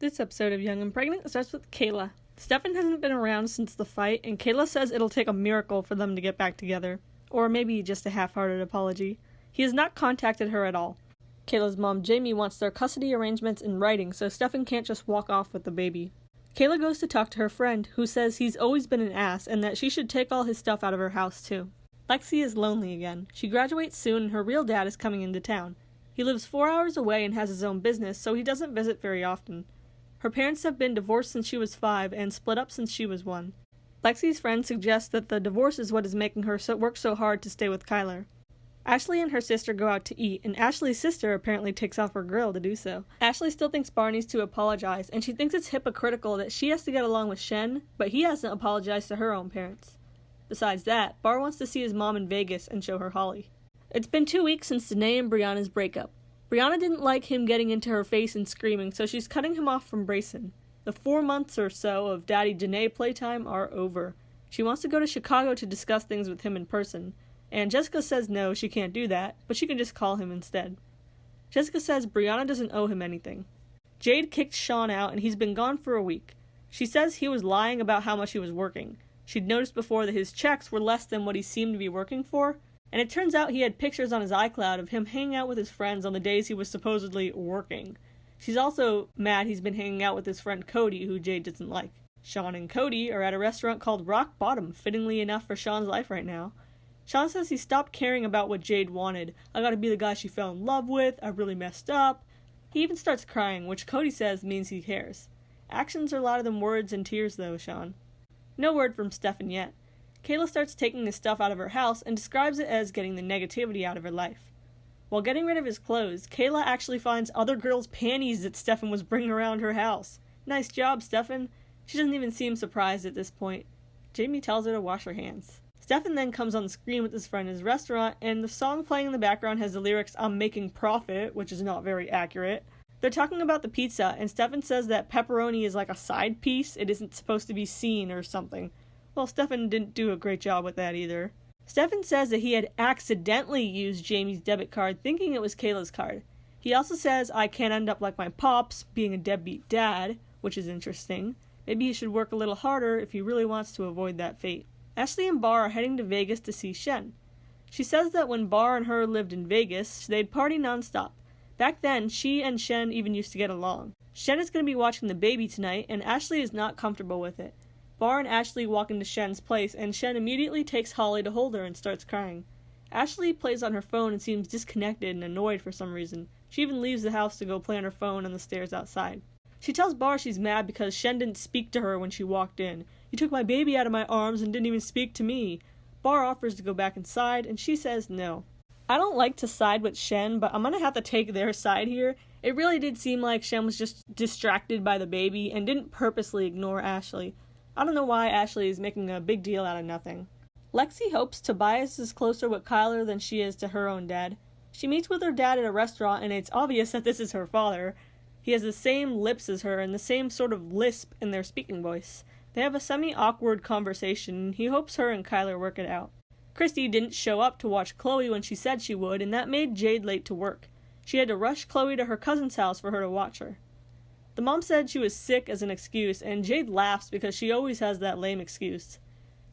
This episode of Young and Pregnant starts with Kayla. Stefan hasn't been around since the fight, and Kayla says it'll take a miracle for them to get back together. Or maybe just a half-hearted apology. He has not contacted her at all. Kayla's mom, Jamie, wants their custody arrangements in writing, so Stefan can't just walk off with the baby. Kayla goes to talk to her friend, who says he's always been an ass and that she should take all his stuff out of her house too. Lexi is lonely again. She graduates soon and her real dad is coming into town. He lives 4 hours away and has his own business, so he doesn't visit very often. Her parents have been divorced since she was 5 and split up since she was 1. Lexi's friend suggests that the divorce is what is making her work so hard to stay with Kyler. Ashley and her sister go out to eat, and Ashley's sister apparently takes off her grill to do so. Ashley still thinks Bar needs to apologize, and she thinks it's hypocritical that she has to get along with Shen, but he hasn't apologized to her own parents. Besides that, Bar wants to see his mom in Vegas and show her Holly. It's been 2 weeks since Danae and Brianna's breakup. Brianna didn't like him getting into her face and screaming, so she's cutting him off from Brayson. The 4 months or so of Daddy Danae playtime are over. She wants to go to Chicago to discuss things with him in person, and Jessica says no, she can't do that, but she can just call him instead. Jessica says Brianna doesn't owe him anything. Jade kicked Sean out and he's been gone for a week. She says he was lying about how much he was working. She'd noticed before that his checks were less than what he seemed to be working for, and it turns out he had pictures on his iCloud of him hanging out with his friends on the days he was supposedly working. She's also mad he's been hanging out with his friend Cody, who Jade doesn't like. Sean and Cody are at a restaurant called Rock Bottom, fittingly enough for Sean's life right now. Sean says he stopped caring about what Jade wanted. I gotta be the guy she fell in love with, I really messed up. He even starts crying, which Cody says means he cares. Actions are louder than words and tears though, Sean. No word from Stefan yet. Kayla starts taking his stuff out of her house and describes it as getting the negativity out of her life. While getting rid of his clothes, Kayla actually finds other girls' panties that Stefan was bringing around her house. Nice job, Stefan. She doesn't even seem surprised at this point. Jamie tells her to wash her hands. Stefan then comes on the screen with his friend in his restaurant, and the song playing in the background has the lyrics, "I'm making profit," which is not very accurate. They're talking about the pizza, and Stefan says that pepperoni is like a side piece, it isn't supposed to be seen or something. Well, Stefan didn't do a great job with that either. Stefan says that he had accidentally used Jamie's debit card thinking it was Kayla's card. He also says, I can't end up like my pops, being a deadbeat dad, which is interesting. Maybe he should work a little harder if he really wants to avoid that fate. Ashley and Bar are heading to Vegas to see Shen. She says that when Bar and her lived in Vegas, they'd party nonstop. Back then, she and Shen even used to get along. Shen is going to be watching the baby tonight, and Ashley is not comfortable with it. Bar and Ashley walk into Shen's place, and Shen immediately takes Holly to hold her and starts crying. Ashley plays on her phone and seems disconnected and annoyed for some reason. She even leaves the house to go play on her phone on the stairs outside. She tells Bar she's mad because Shen didn't speak to her when she walked in. "You took my baby out of my arms and didn't even speak to me." Bar offers to go back inside, and she says no. I don't like to side with Shen, but I'm gonna have to take their side here. It really did seem like Shen was just distracted by the baby and didn't purposely ignore Ashley. I don't know why Ashley is making a big deal out of nothing. Lexi hopes Tobias is closer with Kyler than she is to her own dad. She meets with her dad at a restaurant, and it's obvious that this is her father. He has the same lips as her and the same sort of lisp in their speaking voice. They have a semi-awkward conversation, and he hopes her and Kyler work it out. Christy didn't show up to watch Chloe when she said she would, and that made Jade late to work. She had to rush Chloe to her cousin's house for her to watch her. The mom said she was sick as an excuse, and Jade laughs because she always has that lame excuse.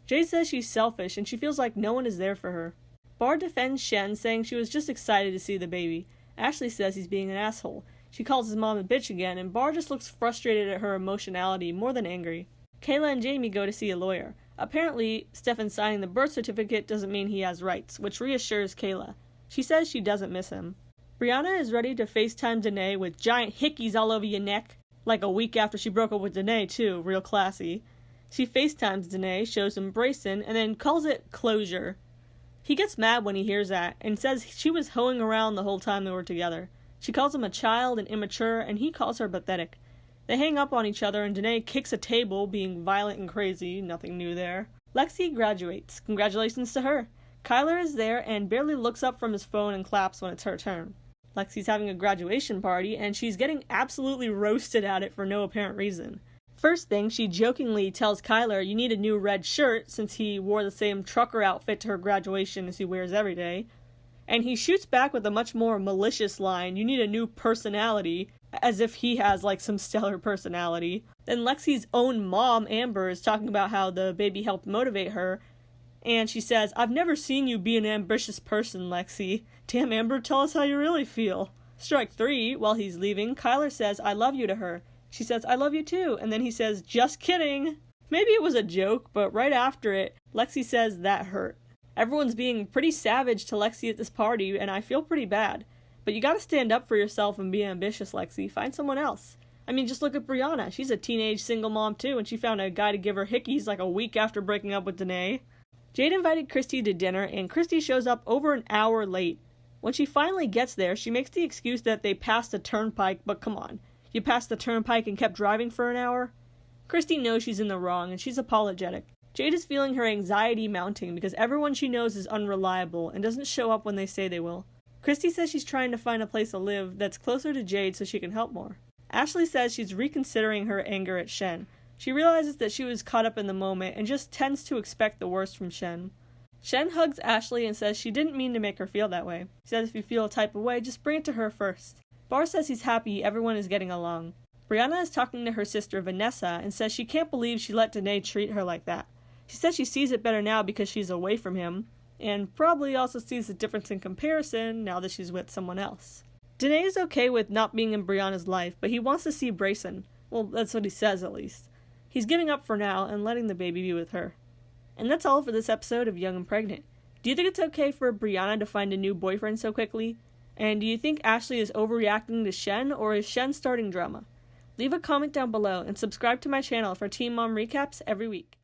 Jade says she's selfish, and she feels like no one is there for her. Bar defends Shen, saying she was just excited to see the baby. Ashley says he's being an asshole. She calls his mom a bitch again, and Bar just looks frustrated at her emotionality more than angry. Kayla and Jamie go to see a lawyer. Apparently, Stefan signing the birth certificate doesn't mean he has rights, which reassures Kayla. She says she doesn't miss him. Brianna is ready to FaceTime Danae with giant hickeys all over your neck. Like a week after she broke up with Danae, too, real classy. She FaceTimes Danae, shows him Brayson, and then calls it closure. He gets mad when he hears that, and says she was hoeing around the whole time they were together. She calls him a child and immature, and he calls her pathetic. They hang up on each other, and Danae kicks a table, being violent and crazy, nothing new there. Lexi graduates. Congratulations to her. Kyler is there and barely looks up from his phone and claps when it's her turn. Lexi's having a graduation party, and she's getting absolutely roasted at it for no apparent reason. First thing, she jokingly tells Kyler, "You need a new red shirt," since he wore the same trucker outfit to her graduation as he wears every day. And he shoots back with a much more malicious line, "You need a new personality," as if he has like some stellar personality. Then Lexi's own mom, Amber, is talking about how the baby helped motivate her, and she says, "I've never seen you be an ambitious person, Lexi. Damn, Amber, tell us how you really feel." Strike 3, while he's leaving, Kyler says, "I love you" to her. She says, "I love you too," and then he says, "Just kidding." Maybe it was a joke, but right after it, Lexi says that hurt. Everyone's being pretty savage to Lexi at this party, and I feel pretty bad. But you gotta stand up for yourself and be ambitious, Lexi. Find someone else. I mean, just look at Brianna. She's a teenage single mom too, and she found a guy to give her hickeys like a week after breaking up with Danae. Jade invited Christy to dinner, and Christy shows up over an hour late. When she finally gets there, she makes the excuse that they passed a turnpike, but come on. You passed the turnpike and kept driving for an hour? Christy knows she's in the wrong, and she's apologetic. Jade is feeling her anxiety mounting because everyone she knows is unreliable and doesn't show up when they say they will. Christy says she's trying to find a place to live that's closer to Jade so she can help more. Ashley says she's reconsidering her anger at Shen. She realizes that she was caught up in the moment and just tends to expect the worst from Shen. Shen hugs Ashley and says she didn't mean to make her feel that way. She says if you feel a type of way, just bring it to her first. Bar says he's happy everyone is getting along. Brianna is talking to her sister Vanessa and says she can't believe she let Danae treat her like that. She says she sees it better now because she's away from him, and probably also sees the difference in comparison now that she's with someone else. Danae is okay with not being in Brianna's life, but he wants to see Brayson. Well, that's what he says at least. He's giving up for now and letting the baby be with her. And that's all for this episode of Young and Pregnant. Do you think it's okay for Brianna to find a new boyfriend so quickly? And do you think Ashley is overreacting to Shen, or is Shen starting drama? Leave a comment down below and subscribe to my channel for Teen Mom recaps every week.